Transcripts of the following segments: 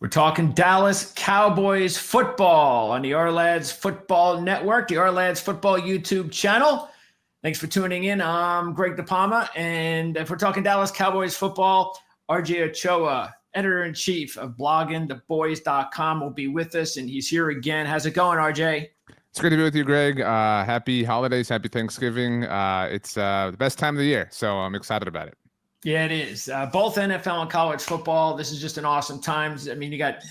We're talking Dallas Cowboys football on the Our Football Network, the Our Football YouTube channel. Thanks for tuning in. I'm Greg DePalma, and if we're talking Dallas Cowboys football, RJ Ochoa, editor-in-chief of bloggingtheboys.com, will be with us, and he's here again. How's it going, RJ? It's great to be with you, Greg. Happy holidays, happy Thanksgiving. It's the best time of the year, so I'm excited about it. Yeah, it is. Both NFL and college football. This is just an awesome time. I mean, you got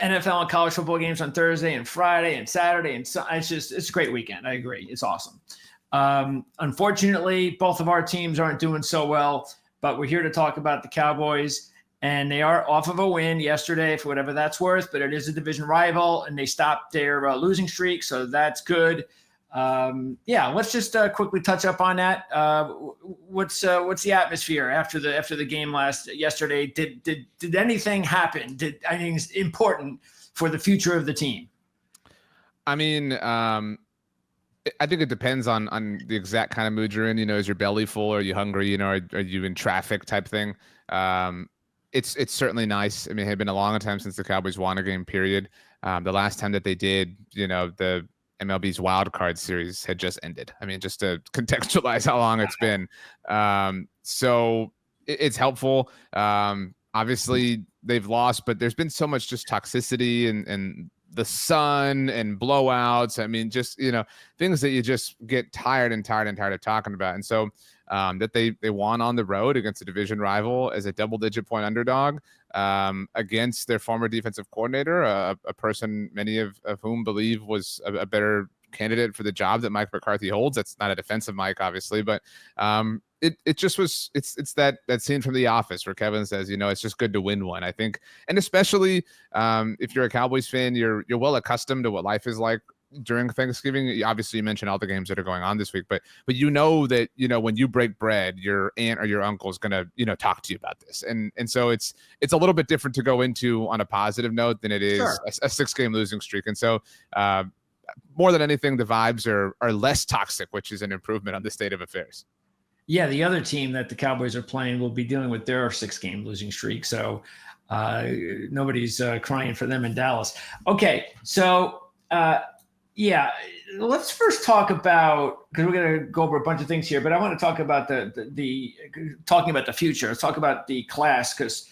NFL and college football games on Thursday and Friday and Saturday, and so it's a great weekend. I agree. It's awesome. Unfortunately, both of our teams aren't doing so well, but we're here to talk about the Cowboys, and they are off of a win yesterday, for whatever that's worth. But it is a division rival, and they stopped their losing streak, so that's good. Let's just quickly touch up on that. What's the atmosphere after the game yesterday? Did anything happen? Did anything important for the future of the team? I mean, I think it depends on the exact kind of mood you're in. You know, is your belly full? Are you hungry? You know, are you in traffic type thing? It's certainly nice. I mean, it had been a long time since the Cowboys won a game, period. The last time that they did, you know, the MLB's wild card series had just ended. I mean, just to contextualize how long it's been. So it's helpful. Obviously they've lost, but there's been so much just toxicity and the sun and blowouts. I mean, just, you know, things that you just get tired of talking about. And so that they won on the road against a division rival as a double-digit point underdog against their former defensive coordinator, a person many of whom believe was a better candidate for the job that Mike McCarthy holds. That's not a defensive Mike, obviously, but it just was. It's that scene from The Office where Kevin says, you know, it's just good to win one, I think, and especially if you're a Cowboys fan, you're well accustomed to what life is like during Thanksgiving. Obviously, you mentioned all the games that are going on this week, but you know that, you know, when you break bread, your aunt or your uncle is going to, you know, talk to you about this. And so it's a little bit different to go into on a positive note than it is a 6-game losing streak. And so more than anything, the vibes are less toxic, which is an improvement on the state of affairs. Yeah, the other team that the Cowboys are playing will be dealing with their 6-game losing streak. So nobody's crying for them in Dallas. Okay, so yeah, let's first talk about, because we're going to go over a bunch of things here, but I want to talk about the talking about the future. Let's talk about the class, because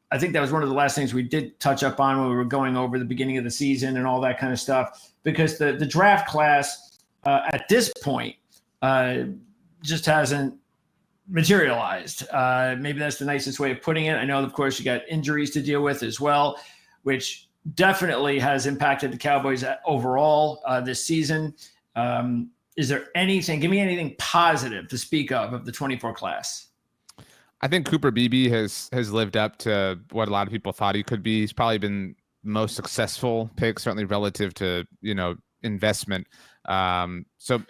I think that was one of the last things we did touch up on when we were going over the beginning of the season and all that kind of stuff, because the draft class at this point just hasn't materialized. Maybe that's the nicest way of putting it. I know, of course, you got injuries to deal with as well, which definitely has impacted the Cowboys overall this season. Is there anything, give me anything positive to speak of the 24 class? I think Cooper Beebe has lived up to what a lot of people thought he could be. He's probably been the most successful pick, certainly relative to, you know, investment. So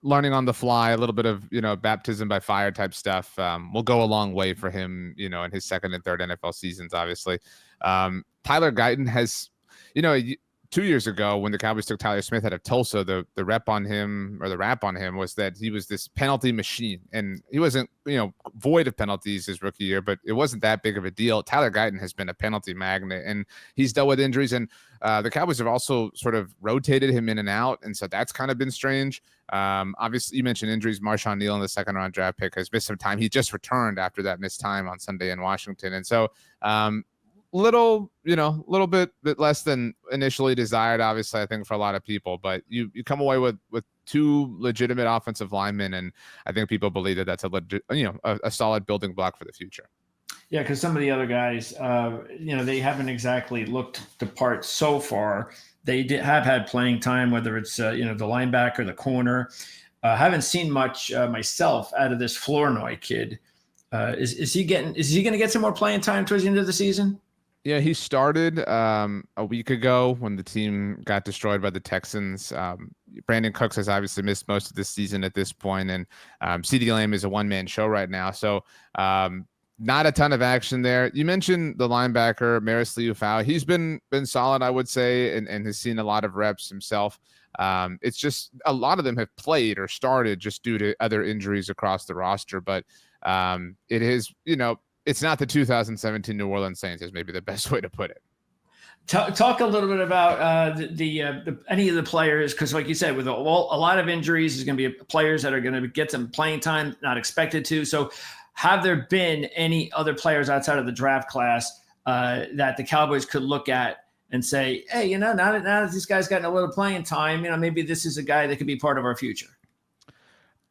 learning on the fly, a little bit of, you know, baptism by fire type stuff will go a long way for him, you know, in his second and third NFL seasons, obviously. Tyler Guyton has, you know, 2 years ago when the Cowboys took Tyler Smith out of Tulsa, the rap on him was that he was this penalty machine, and he wasn't, you know, void of penalties his rookie year, but it wasn't that big of a deal. Tyler Guyton has been a penalty magnet, and he's dealt with injuries, and the Cowboys have also sort of rotated him in and out, and so that's kind of been strange. Obviously, you mentioned injuries. Marshawn Neal in the second-round draft pick has missed some time. He just returned after that missed time on Sunday in Washington, and so little bit less than initially desired, obviously, I think, for a lot of people, but you come away with two legitimate offensive linemen, and I think people believe that that's a solid building block for the future. Yeah, because some of the other guys, they haven't exactly looked the part so far. They have had playing time, whether it's the linebacker, the corner. Haven't seen much myself out of this Flournoy kid. Is he going to get some more playing time towards the end of the season? Yeah, he started a week ago when the team got destroyed by the Texans. Brandon Cooks has obviously missed most of this season at this point, and CeeDee Lamb is a one-man show right now. So not a ton of action there. You mentioned the linebacker, Maris Liufau. He's been solid, I would say, and has seen a lot of reps himself. It's just a lot of them have played or started just due to other injuries across the roster. But it is, it's not the 2017 New Orleans Saints is maybe the best way to put it. Talk a little bit about any of the players, because like you said, with a lot of injuries, there's going to be players that are going to get some playing time, not expected to. So have there been any other players outside of the draft class that the Cowboys could look at and say, hey, now that this guy's gotten a little playing time, maybe this is a guy that could be part of our future?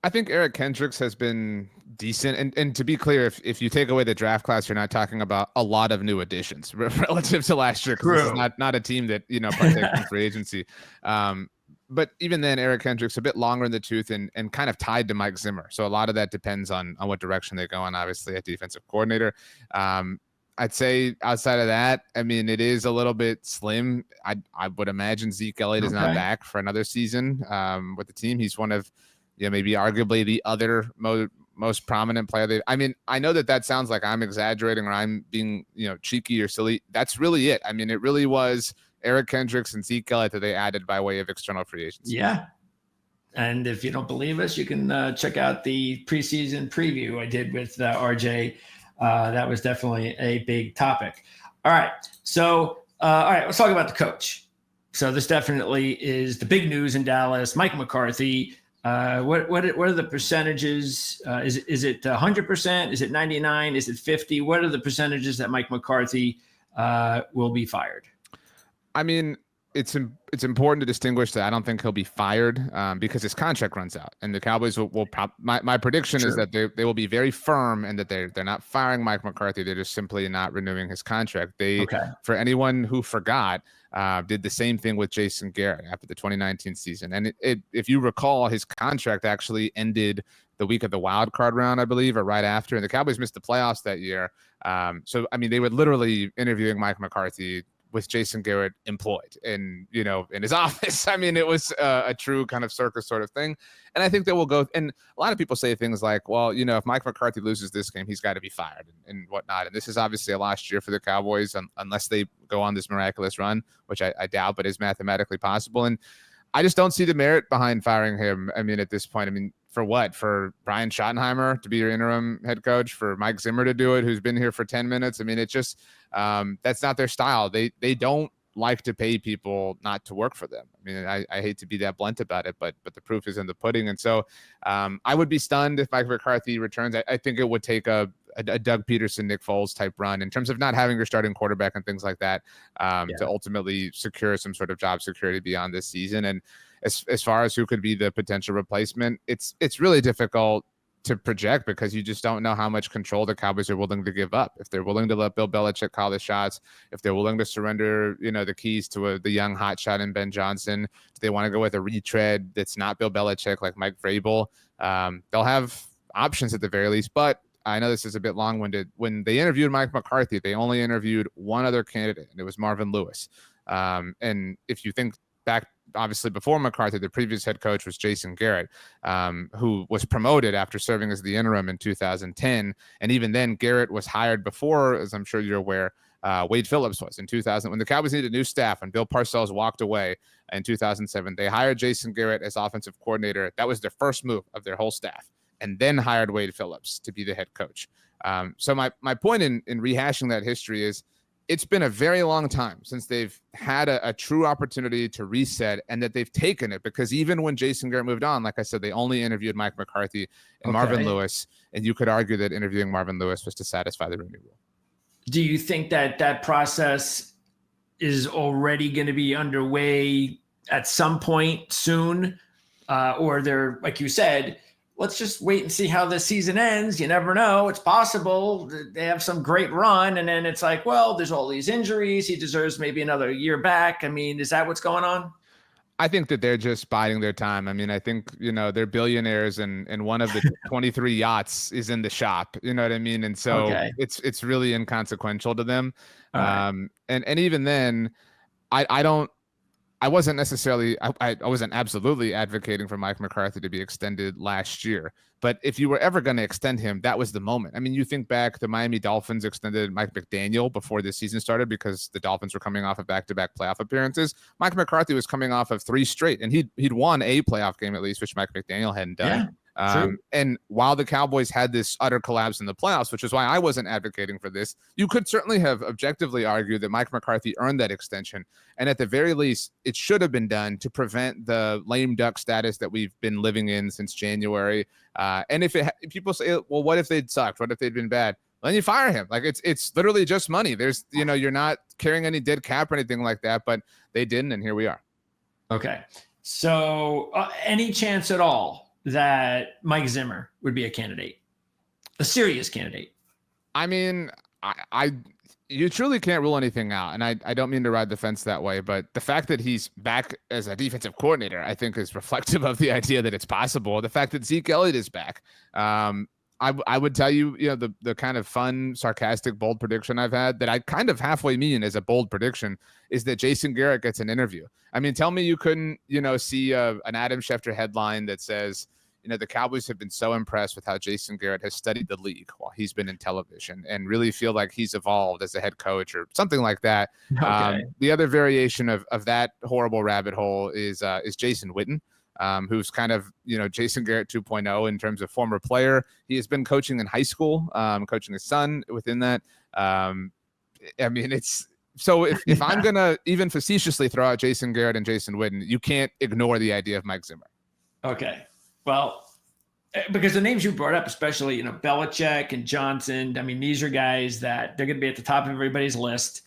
I think Eric Kendricks has been decent. And to be clear, if you take away the draft class, you're not talking about a lot of new additions relative to last year, because this is not a team that, partakes in free agency. But even then, Eric Kendricks a bit longer in the tooth and kind of tied to Mike Zimmer. So a lot of that depends on what direction they go in, obviously, at defensive coordinator. I'd say outside of that, it is a little bit slim. I would imagine Zeke Elliott is not back for another season with the team. He's one of, maybe arguably the other most prominent player. I know that sounds like I'm exaggerating or I'm being, cheeky or silly. That's really it. It really was Eric Kendricks and Zeke Elliott that they added by way of external free agents. Yeah. And if you don't believe us, you can check out the preseason preview I did with RJ. That was definitely a big topic. All right. So, all right, let's talk about the coach. So this definitely is the big news in Dallas. Mike McCarthy. What are the percentages? Is it 100%? Is it 99? Is it 50? What are the percentages that Mike McCarthy will be fired? It's important to distinguish that I don't think he'll be fired because his contract runs out, and the Cowboys will my prediction is that they will be very firm and that they're not firing Mike McCarthy. They're just simply not renewing his contract. For anyone who forgot, did the same thing with Jason Garrett after the 2019 season. And if you recall, his contract actually ended the week of the wild card round, I believe, or right after. And the Cowboys missed the playoffs that year. So they were literally interviewing Mike McCarthy with Jason Garrett employed in his office. It was a true kind of circus sort of thing. And I think that will go. And a lot of people say things like, well, if Mike McCarthy loses this game, he's got to be fired and whatnot. And this is obviously a last year for the Cowboys, unless they go on this miraculous run, which I doubt, but is mathematically possible. And I just don't see the merit behind firing him. At this point, for what? For Brian Schottenheimer to be your interim head coach, for Mike Zimmer to do it, who's been here for 10 minutes. It's just, that's not their style. They don't like to pay people not to work for them. I hate to be that blunt about it, but the proof is in the pudding. And so I would be stunned if Mike McCarthy returns. I think it would take a Doug Peterson, Nick Foles type run in terms of not having your starting quarterback and things like that to ultimately secure some sort of job security beyond this season. And as far as who could be the potential replacement, it's really difficult to project because you just don't know how much control the Cowboys are willing to give up. If they're willing to let Bill Belichick call the shots, if they're willing to surrender, the keys to the young hotshot in Ben Johnson, do they want to go with a retread that's not Bill Belichick like Mike Vrabel? They'll have options at the very least, but I know this is a bit long-winded. When they interviewed Mike McCarthy, they only interviewed one other candidate, and it was Marvin Lewis. And if you think back, obviously before McCarthy, the previous head coach was Jason Garrett, who was promoted after serving as the interim in 2010. And even then, Garrett was hired before, as I'm sure you're aware, Wade Phillips was in 2000. When the Cowboys needed new staff and Bill Parcells walked away in 2007, they hired Jason Garrett as offensive coordinator. That was their first move of their whole staff, and then hired Wade Phillips to be the head coach. So my point in rehashing that history is it's been a very long time since they've had a true opportunity to reset and that they've taken it, because even when Jason Garrett moved on, like I said, they only interviewed Mike McCarthy and Marvin Lewis. And you could argue that interviewing Marvin Lewis was to satisfy the Rooney Rule. Do you think that process is already going to be underway at some point soon? Or they're, like you said, let's just wait and see how this season ends. You never know. It's possible they have some great run. And then it's like, well, there's all these injuries. He deserves maybe another year back. Is that what's going on? I think that they're just biding their time. I think, they're billionaires and one of the 23 yachts is in the shop, you know what I mean? And so it's really inconsequential to them. Right. And even then I wasn't necessarily, I wasn't absolutely advocating for Mike McCarthy to be extended last year, but if you were ever going to extend him, that was the moment. You think back, the Miami Dolphins extended Mike McDaniel before this season started because the Dolphins were coming off of back-to-back playoff appearances. Mike McCarthy was coming off of 3 straight, and he'd won a playoff game at least, which Mike McDaniel hadn't done. True. And while the Cowboys had this utter collapse in the playoffs, which is why I wasn't advocating for this, you could certainly have objectively argued that Mike McCarthy earned that extension. And at the very least, it should have been done to prevent the lame duck status that we've been living in since January. And if people say, well, what if they'd sucked? What if they'd been bad? Then you fire him. Like it's literally just money. There's, you're not carrying any dead cap or anything like that, but they didn't. And here we are. Okay. So any chance at all that Mike Zimmer would be a candidate, a serious candidate? I mean, you truly can't rule anything out. And I don't mean to ride the fence that way, but the fact that he's back as a defensive coordinator, I think is reflective of the idea that it's possible. The fact that Zeke Elliott is back. I would tell you, the kind of fun, sarcastic, bold prediction I've had that I kind of halfway mean as a bold prediction is that Jason Garrett gets an interview. I mean, tell me you couldn't, see an Adam Schefter headline that says, the Cowboys have been so impressed with how Jason Garrett has studied the league while he's been in television and really feel like he's evolved as a head coach or something like that. Okay. The other variation of that horrible rabbit hole is Jason Witten. Who's kind of, Jason Garrett 2.0 in terms of former player. He has been coaching in high school, coaching his son within that. I mean, it's so if I'm going to even facetiously throw out Jason Garrett and Jason Witten, you can't ignore the idea of Mike Zimmer. Okay. Well, because the names you brought up, especially, Belichick and Johnson, I mean, these are guys that they're going to be at the top of everybody's list.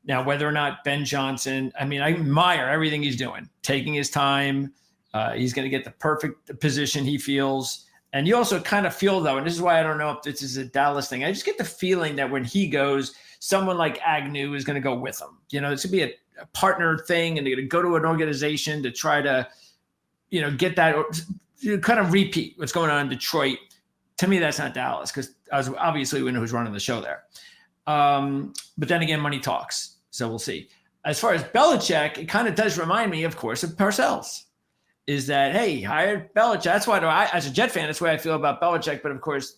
Now, whether or not Ben Johnson, I mean, I admire everything he's doing, taking his time. He's going to get the perfect position he feels. And you also kind of feel, though, and this is why I don't know if this is a Dallas thing. I just get the feeling that when he goes, someone like Agnew is going to go with him. It's going to be a partner thing, and they're going to go to an organization to try to, get that, kind of repeat what's going on in Detroit. To me, that's not Dallas, because obviously we know who's running the show there. But then again, money talks. So we'll see. As far as Belichick, it kind of does remind me, of course, of Parcells. Is that, hey, hired Belichick. That's why as a Jet fan, that's the way I feel about Belichick. But of course,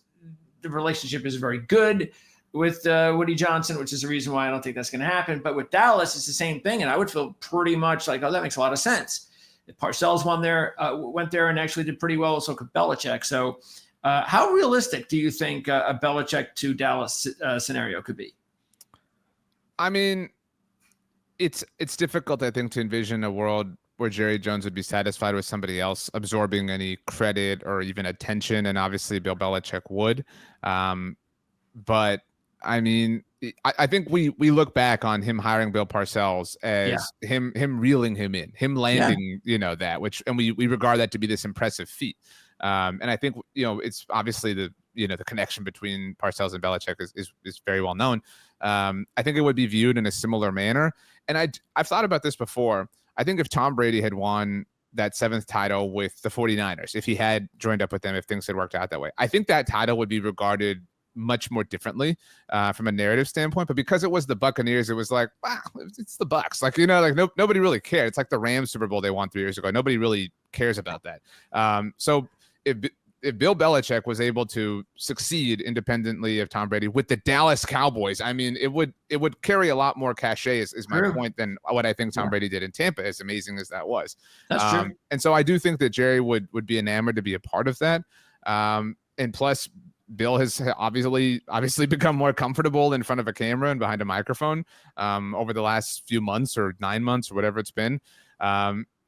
the relationship is very good with Woody Johnson, which is the reason why I don't think that's going to happen. But with Dallas, it's the same thing. And I would feel pretty much like, oh, that makes a lot of sense. If Parcells went there and actually did pretty well, so could Belichick. So how realistic do you think a Belichick to Dallas scenario could be? I mean, it's difficult, I think, to envision a world where Jerry Jones would be satisfied with somebody else absorbing any credit or even attention. And obviously Bill Belichick would. But I mean, I think we look back on him hiring Bill Parcells as him reeling him in, him landing, that, and we regard that to be this impressive feat. And I think, it's obviously the connection between Parcells and Belichick is very well known. I think it would be viewed in a similar manner. And I've thought about this before. I think if Tom Brady had won that 7th title with the 49ers, if he had joined up with them, if things had worked out that way, I think that title would be regarded much more differently from a narrative standpoint. But because it was the Buccaneers, it was like, wow, it's the Bucs. Like, nobody really cared. It's like the Rams Super Bowl they won 3 years ago. Nobody really cares about that. So if Bill Belichick was able to succeed independently of Tom Brady with the Dallas Cowboys, I mean, it would carry a lot more cachet is my point than what I think Tom Brady did in Tampa, as amazing as that was. That's true. And so I do think that Jerry would be enamored to be a part of that. And plus, Bill has obviously become more comfortable in front of a camera and behind a microphone over the last few months or 9 months or whatever it's been.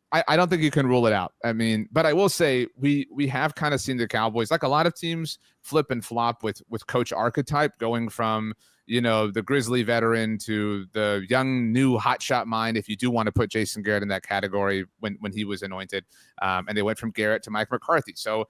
I don't think you can rule it out. I mean, but I will say we have kind of seen the Cowboys, like a lot of teams, flip and flop with coach archetype, going from, the Grizzly veteran to the young, new hotshot mind, if you do want to put Jason Garrett in that category when he was anointed. And they went from Garrett to Mike McCarthy. So,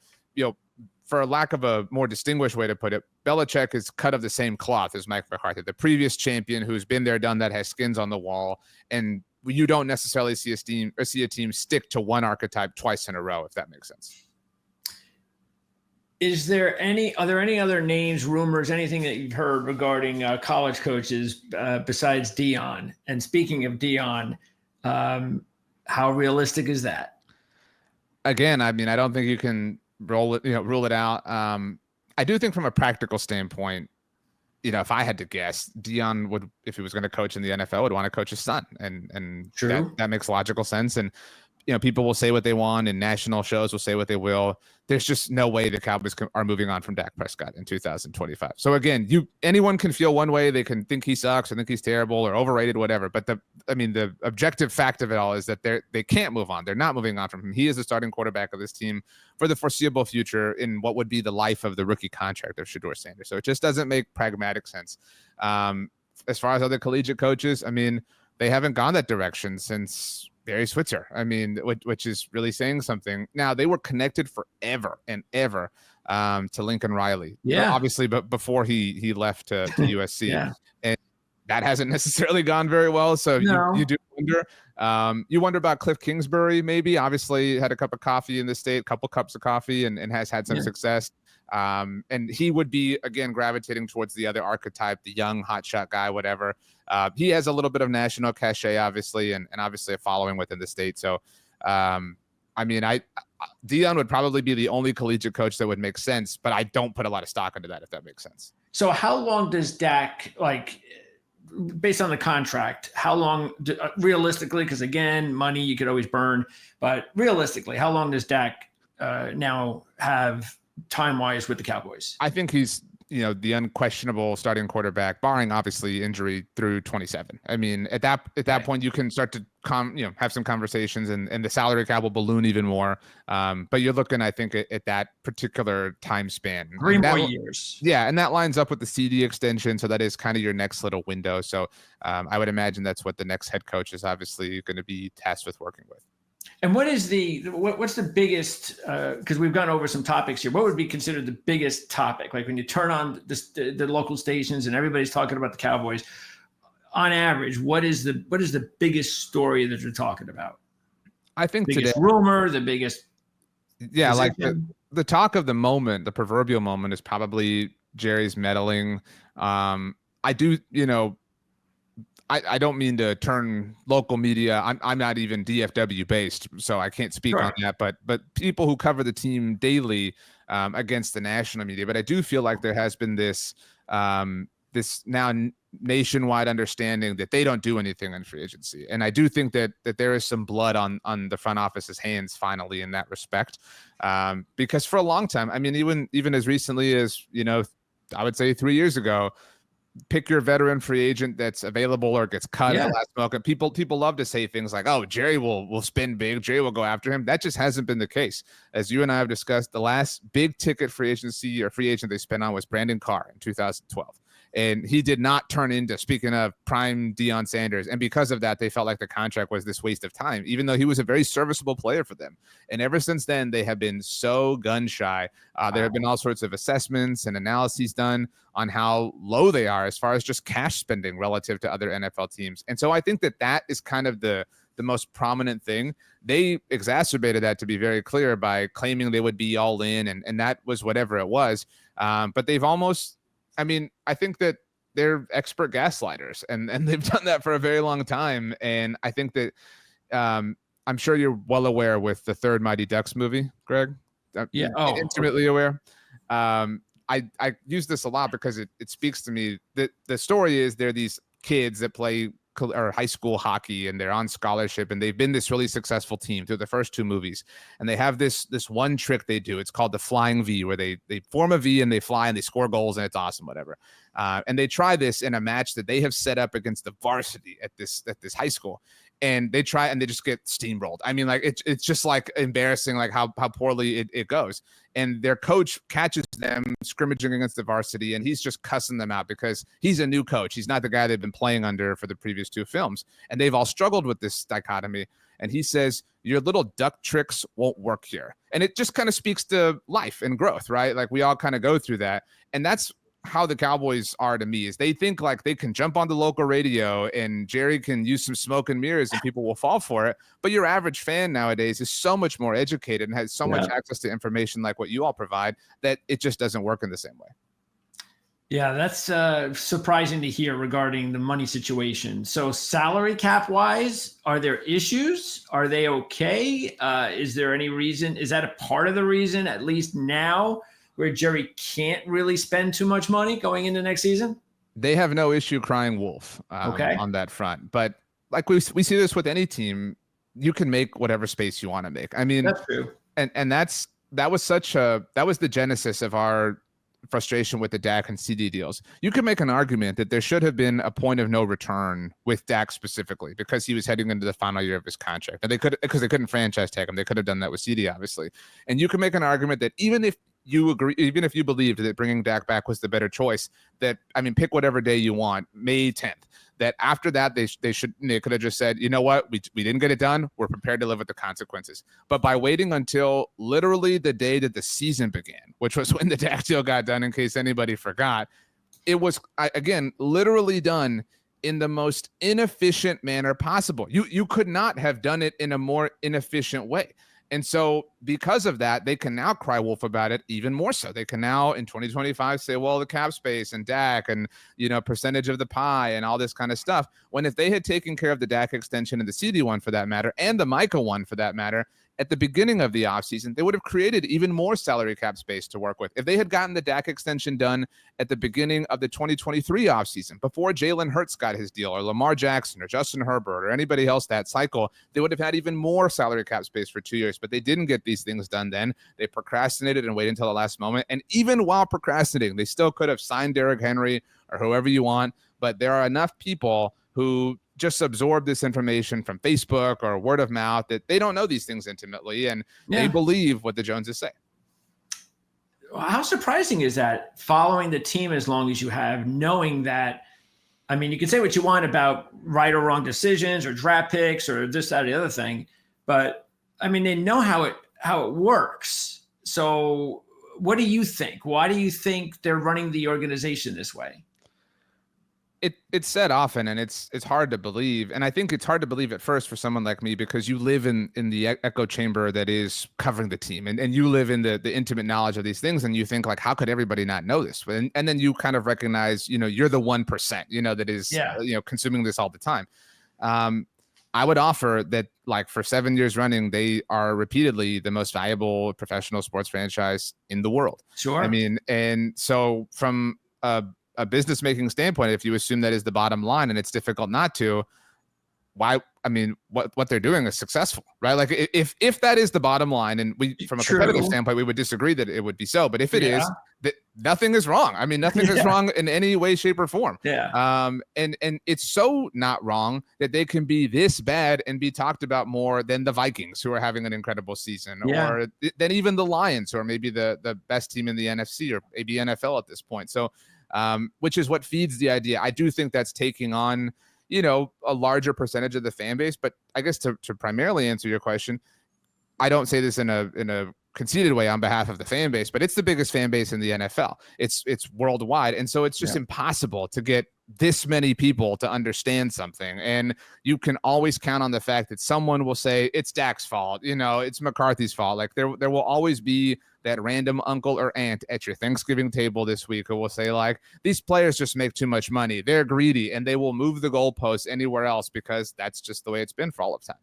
for lack of a more distinguished way to put it, Belichick is cut of the same cloth as Mike McCarthy, the previous champion who's been there, done that, has skins on the wall. And you don't necessarily see a team stick to one archetype twice in a row, if that makes sense. Are there any other names, rumors, anything that you've heard regarding college coaches besides Dion? And speaking of Dion, how realistic is that? Again, I mean, I don't think you can rule it out. I do think from a practical standpoint, if I had to guess, Dion would, if he was going to coach in the NFL, would want to coach his son, and True. That makes logical sense. And people will say what they want and national shows will say what they will. There's just no way the Cowboys are moving on from Dak Prescott in 2025. So again, anyone can feel one way. They can think he sucks or think he's terrible or overrated, whatever. But the objective fact of it all is that they can't move on. They're not moving on from him. He is the starting quarterback of this team for the foreseeable future in what would be the life of the rookie contract of Shedeur Sanders. So it just doesn't make pragmatic sense. As far as other collegiate coaches, I mean, they haven't gone that direction since Barry Switzer. I mean, which is really saying something. Now, they were connected forever and ever to Lincoln Riley. Yeah. Obviously, but before he left to USC. Yeah. And that hasn't necessarily gone very well. So No. you do wonder. You wonder about Cliff Kingsbury, maybe. Obviously, had a cup of coffee in the state, a couple cups of coffee, and has had some success. And he would be, again, gravitating towards the other archetype, the young hotshot guy, whatever. He has a little bit of national cachet, obviously, and obviously a following within the state. So, I mean, Deion would probably be the only collegiate coach that would make sense, but I don't put a lot of stock into that, if that makes sense. So how long does Dak, based on the contract, how long, realistically, because again, money you could always burn, but realistically, how long does Dak now have time-wise with the Cowboys? I think he's, the unquestionable starting quarterback, barring obviously injury, through 27. I mean, at that point, you can start to have some conversations, and the salary cap will balloon even more. But you're looking, I think, at that particular time span. 3 more years. Yeah, and that lines up with the CD extension, so that is kind of your next little window. So I would imagine that's what the next head coach is obviously going to be tasked with working with. And what's the biggest, because we've gone over some topics here, what would be considered the biggest topic? Like when you turn on the local stations and everybody's talking about the Cowboys, on average, what is the biggest story that you're talking about? I think biggest today, rumor, the biggest. Yeah, like the talk of the moment, the proverbial moment, is probably Jerry's meddling. I do, I don't mean to turn local media. I'm not even DFW based, so I can't speak on that. But people who cover the team daily against the national media. But I do feel like there has been this now nationwide understanding that they don't do anything in free agency, and I do think that there is some blood on the front office's hands finally in that respect. Because for a long time, I mean, even as recently as I would say 3 years ago, pick your veteran free agent that's available or gets cut at the last moment. People love to say things like, "Oh, Jerry will spin big. Jerry will go after him." That just hasn't been the case. As you and I have discussed, the last big ticket free agent they spent on was Brandon Carr in 2012. And he did not turn into, speaking of, prime Deion Sanders. And because of that, they felt like the contract was this waste of time, even though he was a very serviceable player for them. And ever since then, they have been so gun shy. There have been all sorts of assessments and analyses done on how low they are as far as just cash spending relative to other NFL teams. And so I think that is kind of the most prominent thing. They exacerbated that, to be very clear, by claiming they would be all in, and that was whatever it was. But they've almost, I think that they're expert gaslighters, and they've done that for a very long time. And I think that I'm sure you're well aware with the third Mighty Ducks movie, Greg. Yeah. Intimately aware. I use this a lot because it speaks to me. That the story is they're these kids that play or high school hockey, and they're on scholarship, and they've been this really successful team through the first two movies. And they have this one trick they do. It's called the flying V, where they form a V and they fly and they score goals, and it's awesome, whatever. And they try this in a match that they have set up against the varsity at this high school. And they try and they just get steamrolled. It's just like embarrassing, like how poorly it goes. And their coach catches them scrimmaging against the varsity, and he's just cussing them out because he's a new coach. He's not the guy they've been playing under for the previous two films. And they've all struggled with this dichotomy. And he says, "Your little duck tricks won't work here." And it just kind of speaks to life and growth, right? Like we all kind of go through that. And that's how the Cowboys are to me, is they think like they can jump on the local radio and Jerry can use some smoke and mirrors and people will fall for it. But your average fan nowadays is so much more educated and has so much access to information like what you all provide that it just doesn't work in the same way. Yeah, that's surprising to hear regarding the money situation. So salary cap wise, are there issues? Are they okay? Is there any reason? Is that a part of the reason, at least now, where Jerry can't really spend too much money going into next season? They have no issue crying wolf on that front. But like we see this with any team, you can make whatever space you want to make. I mean, That's true. And that was the genesis of our frustration with the Dak and CD deals. You could make an argument that there should have been a point of no return with Dak specifically because he was heading into the final year of his contract. And because they couldn't franchise tag him. They could have done that with CD, obviously. And you can make an argument that even if you believed that bringing Dak back was the better choice, that, I mean, pick whatever day you want, May 10th, that after that, they could have just said, you know what, we didn't get it done. We're prepared to live with the consequences. But by waiting until literally the day that the season began, which was when the Dak deal got done, in case anybody forgot, it was, again, literally done in the most inefficient manner possible. You could not have done it in a more inefficient way. And so because of that, they can now cry wolf about it even more so. They can now in 2025 say, well, the cap space and Dak and, percentage of the pie and all this kind of stuff. When if they had taken care of the Dak extension and the CD one for that matter, and the Micah one for that matter, at the beginning of the offseason, they would have created even more salary cap space to work with. If they had gotten the Dak extension done at the beginning of the 2023 offseason, before Jalen Hurts got his deal, or Lamar Jackson, or Justin Herbert, or anybody else that cycle, they would have had even more salary cap space for 2 years. But they didn't get these things done then. They procrastinated and waited until the last moment. And even while procrastinating, they still could have signed Derrick Henry or whoever you want. But there are enough people who just absorb this information from Facebook or word of mouth that they don't know these things intimately, and they believe what the Joneses say. How surprising is that, following the team as long as you have, knowing that, I mean, you can say what you want about right or wrong decisions or draft picks or this, that, or the other thing, but I mean, they know how it works. So what do you think? Why do you think they're running the organization this way? It's said often, and it's hard to believe. And I think it's hard to believe at first for someone like me, because you live in the echo chamber that is covering the team, and you live in the intimate knowledge of these things. And you think, like, how could everybody not know this? And then you kind of recognize, you're the 1%, that is, consuming this all the time. I would offer that, like, for 7 years running, they are repeatedly the most valuable professional sports franchise in the world. Sure. I mean, and so from a business making standpoint, if you assume that is the bottom line, and it's difficult not to, why? I mean, what they're doing is successful, right? Like, if that is the bottom line, and we, from a competitive standpoint, we would disagree that it would be so, but if it is, that nothing is wrong. I mean, nothing is wrong in any way, shape, or form. And it's so not wrong that they can be this bad and be talked about more than the Vikings, who are having an incredible season, or than even the Lions, who are maybe the best team in the NFC, or maybe NFL at this point. So, which is what feeds the idea. I do think that's taking on, a larger percentage of the fan base. But I guess to primarily answer your question, I don't say this in a conceited way on behalf of the fan base, but it's the biggest fan base in the NFL. It's worldwide. And so it's just impossible to get this many people to understand something. And you can always count on the fact that someone will say it's Dak's fault, it's McCarthy's fault. Like, there will always be that random uncle or aunt at your Thanksgiving table this week who will say, like, these players just make too much money, they're greedy, and they will move the goalposts anywhere else because that's just the way it's been for all of time.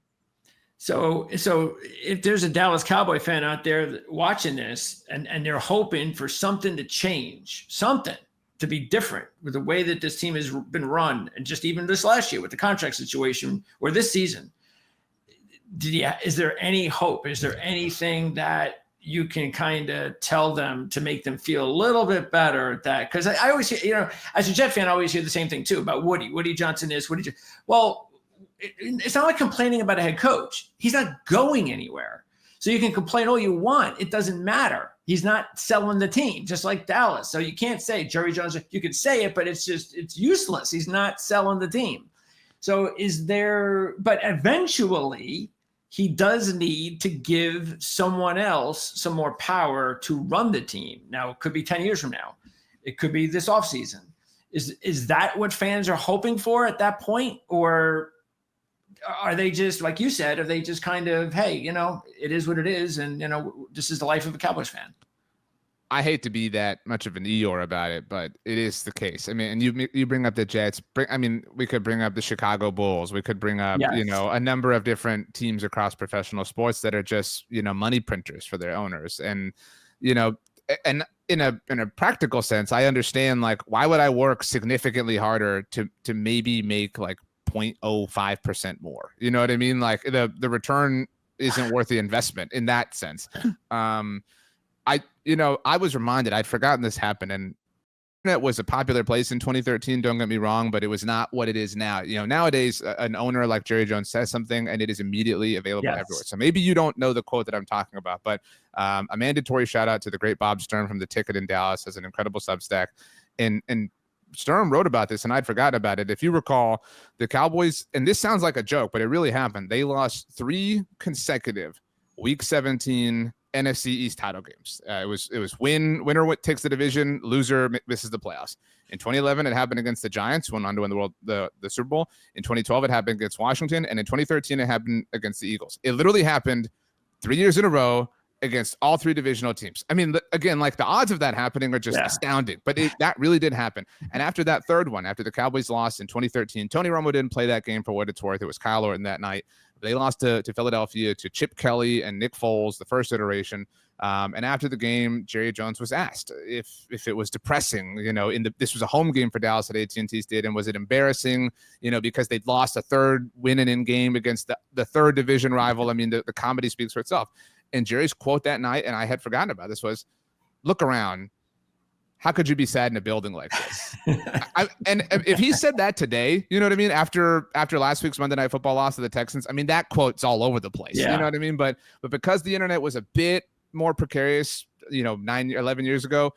So if there's a Dallas Cowboy fan out there watching this, and they're hoping for something to change, something to be different with the way that this team has been run, and just even this last year with the contract situation, or this season, is there any hope? Is there anything that you can kind of tell them to make them feel a little bit better at that? Because I always hear, as a Jet fan, I always hear the same thing too about Woody Johnson is well, it's not like complaining about a head coach. He's not going anywhere. So you can complain all you want. It doesn't matter. He's not selling the team, just like Dallas. So you can't say Jerry Jones. You could say it, but it's useless. He's not selling the team. So but eventually he does need to give someone else some more power to run the team. Now, it could be 10 years from now. It could be this offseason. Is that what fans are hoping for at that point? Or are they just, like you said, are they just kind of, hey, it is what it is, and, this is the life of a Cowboys fan? I hate to be that much of an Eeyore about it, but it is the case. I mean, and you bring up the Jets. We could bring up the Chicago Bulls. We could bring up, a number of different teams across professional sports that are just, money printers for their owners. And, and in a practical sense, I understand, like, why would I work significantly harder to maybe make, like, 0.05% more. You know what I mean? Like the return isn't worth the investment in that sense. I was reminded, I'd forgotten this happened, and internet was a popular place in 2013. Don't get me wrong, but it was not what it is now. Nowadays, an owner like Jerry Jones says something and it is immediately available everywhere. So maybe you don't know the quote that I'm talking about, but a mandatory shout out to the great Bob Stern from The Ticket in Dallas, has an incredible Substack. And Stern wrote about this, and I'd forgotten about it. If you recall, the Cowboys, and this sounds like a joke, but it really happened. They lost 3 consecutive Week 17 NFC East title games. It was winner takes the division, loser misses the playoffs. In 2011, it happened against the Giants, went on to win the Super Bowl. In 2012, it happened against Washington, and in 2013, it happened against the Eagles. It literally happened 3 years in a row against all 3 divisional teams. I mean, again, like the odds of that happening are just astounding, but that really did happen. And after that third one, after the Cowboys lost in 2013, Tony Romo didn't play that game for what it's worth. It was Kyle Orton that night. They lost to Philadelphia, to Chip Kelly and Nick Foles, the first iteration. And after the game, Jerry Jones was asked if it was depressing, this was a home game for Dallas at AT&T Stadium. Was it embarrassing, because they'd lost a third win-in game against the third division rival? I mean, the comedy speaks for itself. And Jerry's quote that night, and I had forgotten about this, was, "Look around. How could you be sad in a building like this?" And if he said that today, you know what I mean? After last week's Monday Night Football loss to the Texans, I mean, that quote's all over the place. You know what I mean? But because the internet was a bit more precarious, 11 years ago,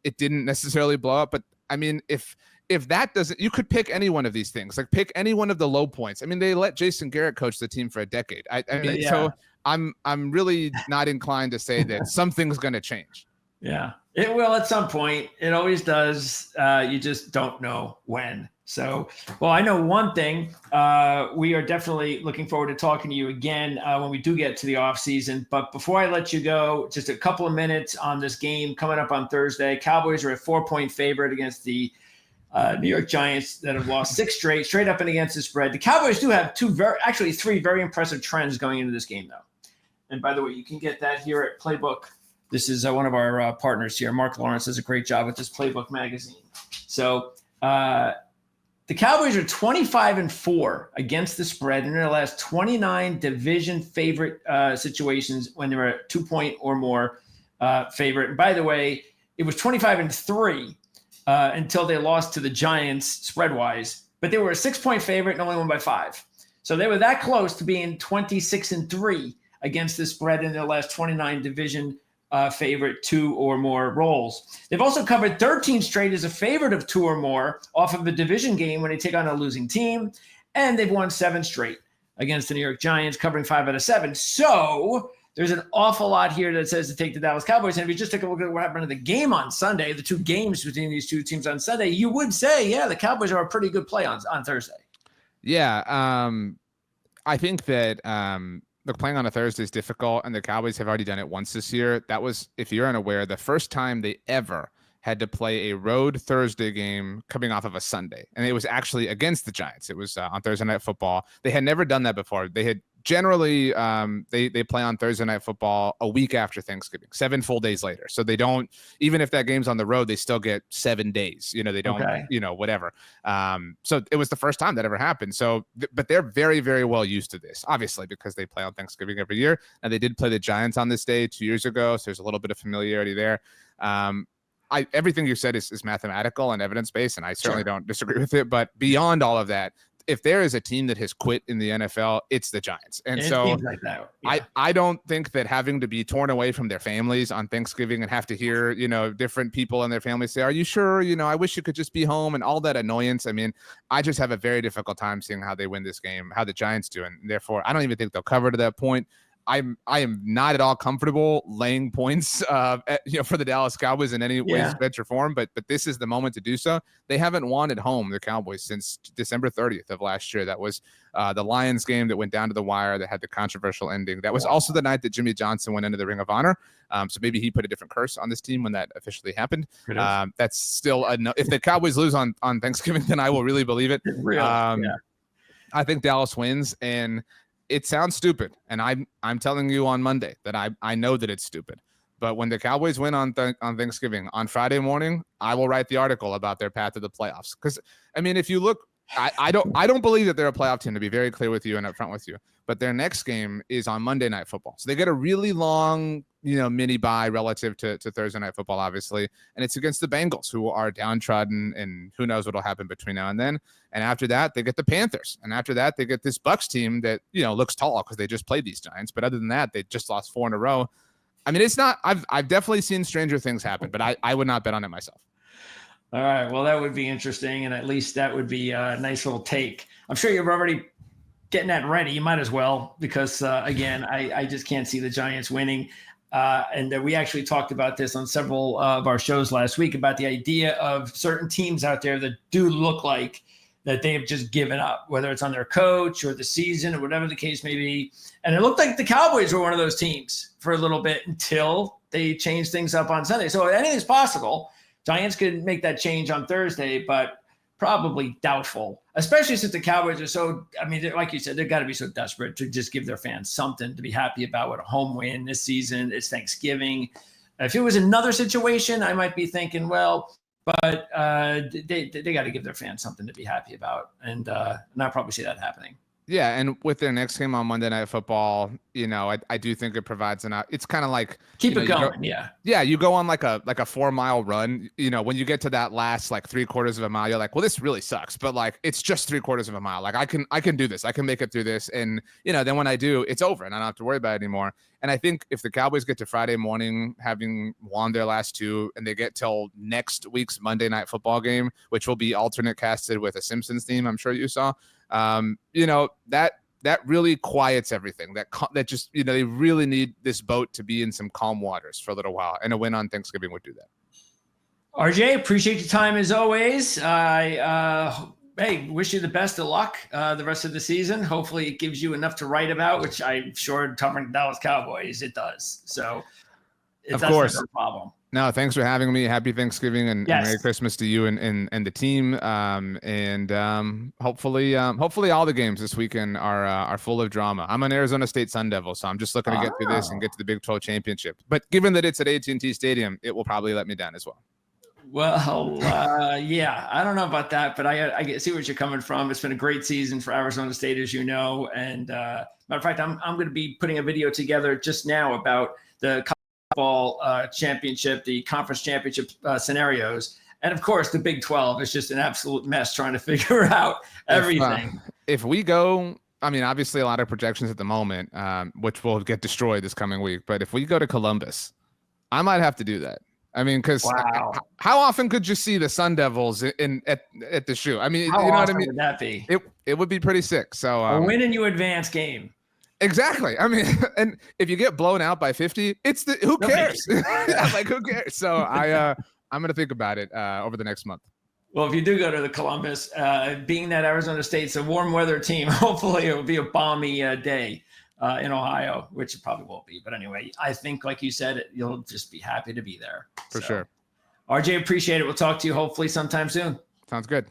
it didn't necessarily blow up. But I mean, if that doesn't, you could pick any one of these things, like pick any one of the low points. I mean, they let Jason Garrett coach the team for a decade. So I'm really not inclined to say that something's going to change. Yeah, it will at some point. It always does. You just don't know when. So, well, I know one thing. We are definitely looking forward to talking to you again when we do get to the off season. But before I let you go, just a couple of minutes on this game coming up on Thursday. Cowboys are a 4-point favorite against the New York Giants that have lost 6 straight up and against the spread. The Cowboys do have 3 very impressive trends going into this game, though. And by the way, you can get that here at Playbook. This is one of our partners here. Mark Lawrence does a great job with this Playbook magazine. So the Cowboys are 25-4 against the spread in their last 29 division favorite situations when they were a 2-point or more favorite. And by the way, it was 25-3 until they lost to the Giants spread-wise. But they were a 6-point favorite and only won by 5. So they were that close to being 26-3 against the spread in their last 29 division favorite 2 or more roles. They've also covered 13 straight as a favorite of 2 or more off of a division game when they take on a losing team. And they've won 7 straight against the New York Giants, covering 5 out of 7. So there's an awful lot here that says to take the Dallas Cowboys. And if you just take a look at what happened in the game on Sunday, the 2 games between these 2 teams on Sunday, you would say, yeah, the Cowboys are a pretty good play on Thursday. Yeah. I think that look, playing on a Thursday is difficult, and the Cowboys have already done it once this year. That was, if you're unaware, the first time they ever had to play a road Thursday game coming off of a Sunday. And it was actually against the Giants. It was on Thursday Night Football. They had never done that before. They had generally, they play on Thursday Night Football a week after Thanksgiving, 7 full days later. So they don't, even if that game's on the road, they still get 7 days. They don't, whatever. So it was the first time that ever happened. So, but they're very, very well used to this, obviously, because they play on Thanksgiving every year. And they did play the Giants on this day 2 years ago. So there's a little bit of familiarity there. Everything you said is mathematical and evidence-based, and I certainly don't disagree with it. But beyond all of that, if there is a team that has quit in the NFL, it's the Giants. And so like that. Yeah. I don't think that having to be torn away from their families on Thanksgiving and have to hear, different people and their families say, "Are you sure? I wish you could just be home," and all that annoyance. I mean, I just have a very difficult time seeing how they win this game, how the Giants do. And therefore, I don't even think they'll cover to that point. I am not at all comfortable laying points, for the Dallas Cowboys in any way, stretch, or form. But this is the moment to do so. They haven't won at home, the Cowboys, since December 30th of last year. That was the Lions game that went down to the wire that had the controversial ending. That was also the night that Jimmy Johnson went into the Ring of Honor. So maybe he put a different curse on this team when that officially happened. That's still if the Cowboys lose on Thanksgiving, then I will really believe it. I think Dallas wins, and it sounds stupid, and I'm telling you on Monday that I know that it's stupid. But when the Cowboys win on Thanksgiving, on Friday morning, I will write the article about their path to the playoffs. Because, I mean, if you look I don't believe that they're a playoff team, to be very clear with you and upfront with you. But their next game is on Monday Night Football. So they get a really long, mini bye relative to Thursday Night Football, obviously. And it's against the Bengals, who are downtrodden, and who knows what will happen between now and then. And after that, they get the Panthers. And after that, they get this Bucs team that, looks tall because they just played these Giants. But other than that, they just lost 4 in a row. I mean, it's not – I've definitely seen stranger things happen, but I would not bet on it myself. All right. Well, that would be interesting, and at least that would be a nice little take. I'm sure you're already getting that ready. You might as well, because, again, I just can't see the Giants winning. And we actually talked about this on several of our shows last week about the idea of certain teams out there that do look like that they have just given up, whether it's on their coach or the season or whatever the case may be. And it looked like the Cowboys were one of those teams for a little bit until they changed things up on Sunday. So anything's possible. Giants could make that change on Thursday, but probably doubtful, especially since the Cowboys are so, like you said, they've got to be so desperate to just give their fans something to be happy about with a home win this season. It's Thanksgiving. If it was another situation, I might be thinking, well, but they got to give their fans something to be happy about. And I'll probably see that happening. Yeah, and with their next game on Monday Night Football, I do think it provides it's kind of like keep it going. You go on like a 4-mile run. When you get to that last like 3/4 of a mile, you're like, well, this really sucks, but like it's just 3/4 of a mile. Like I can do this. I can make it through this, and then when I do, it's over, and I don't have to worry about it anymore. And I think if the Cowboys get to Friday morning having won their last 2, and they get till next week's Monday Night Football game, which will be alternate casted with a Simpsons theme, I'm sure you saw. That really quiets everything. That just they really need this boat to be in some calm waters for a little while, and a win on Thanksgiving would do that. RJ, appreciate your time as always. Hey, wish you the best of luck the rest of the season. Hopefully, it gives you enough to write about, which I'm sure covering the Dallas Cowboys it does. So, of course, no problem. No, thanks for having me. Happy Thanksgiving and Merry Christmas to you and the team. Hopefully all the games this weekend are full of drama. I'm an Arizona State Sun Devil, so I'm just looking to get through this and get to the Big 12 championship. But given that it's at AT&T Stadium, it will probably let me down as well. Well, yeah, I don't know about that, but I see what you're coming from. It's been a great season for Arizona State, as you know. And matter of fact, I'm going to be putting a video together just now about the football championship, the conference championship scenarios. And of course, the Big 12 is just an absolute mess trying to figure out everything. If we go, obviously a lot of projections at the moment, which will get destroyed this coming week. But if we go to Columbus, I might have to do that. Because how often could you see the Sun Devils at the shoe? How you know what I mean? Would that be? It would be pretty sick. So a win and you advance game. Exactly. And if you get blown out by 50, who cares? Like who cares? So I'm going to think about it over the next month. Well, if you do go to the Columbus, being that Arizona State's a warm weather team, hopefully it will be a balmy day in Ohio, which it probably won't be. But anyway, I think, like you said, you'll just be happy to be there. For sure. RJ, appreciate it. We'll talk to you hopefully sometime soon. Sounds good.